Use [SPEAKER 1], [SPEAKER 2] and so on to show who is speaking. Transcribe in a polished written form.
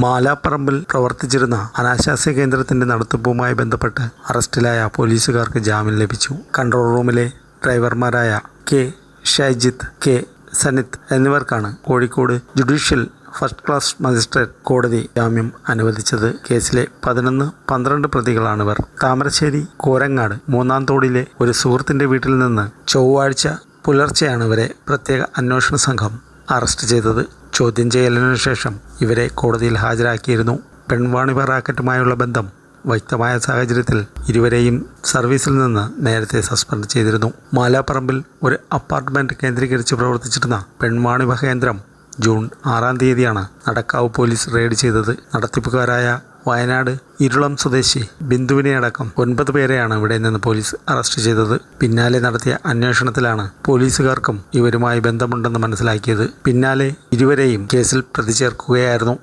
[SPEAKER 1] മാലാപ്പറമ്പിൽ പ്രവർത്തിച്ചിരുന്ന അനാശാസ്യ കേന്ദ്രത്തിന്റെ നടത്തിപ്പുമായി ബന്ധപ്പെട്ട് അറസ്റ്റിലായ പോലീസുകാർക്ക് ജാമ്യം ലഭിച്ചു. കൺട്രോൾ റൂമിലെ ഡ്രൈവർമാരായ കെ ഷൈജിത്ത്, കെ സനിത്ത് എന്നിവർക്കാണ് Kozhikode judicial first class magistrate കോടതി ജാമ്യം അനുവദിച്ചത്. കേസിലെ 11, 12 പ്രതികളാണിവർ. താമരശ്ശേരി കോരങ്ങാട് മൂന്നാംതോടിലെ ഒരു സുഹൃത്തിന്റെ വീട്ടിൽ നിന്ന് ചൊവ്വാഴ്ച പുലർച്ചെയാണ് ഇവരെ പ്രത്യേക അന്വേഷണ സംഘം അറസ്റ്റ് ചെയ്തത്. ചോദ്യം ചെയ്യലിനു ശേഷം ഇവരെ കോടതിയിൽ ഹാജരാക്കിയിരുന്നു. പെൺവാണിഭ റാക്കറ്റുമായുള്ള ബന്ധം വ്യക്തമായ സാഹചര്യത്തിൽ ഇരുവരെയും സർവീസിൽ നിന്ന് നേരത്തെ സസ്പെൻഡ് ചെയ്തിരുന്നു. മാലാപ്പറമ്പിൽ ഒരു അപ്പാർട്ട്മെന്റ് കേന്ദ്രീകരിച്ച് പ്രവർത്തിച്ചിരുന്ന പെൺവാണിഭ കേന്ദ്രം ജൂൺ 6-ാം തീയതിയാണ് നടക്കാവ് പോലീസ് റെയ്ഡ് ചെയ്തത്. നടത്തിപ്പുകാരായ വയനാട് ഇരുളം സ്വദേശി ബിന്ദുവിനെ അടക്കം 9 പേരെയാണ് ഇവിടെ നിന്ന് പോലീസ് അറസ്റ്റ് ചെയ്തത്. പിന്നാലെ നടത്തിയ അന്വേഷണത്തിലാണ് പോലീസുകാർക്കും ഇവരുമായി ബന്ധമുണ്ടെന്ന് മനസ്സിലാക്കിയത്. പിന്നാലെ ഇരുവരെയും കേസിൽ പ്രതി ചേർക്കുകയായിരുന്നു.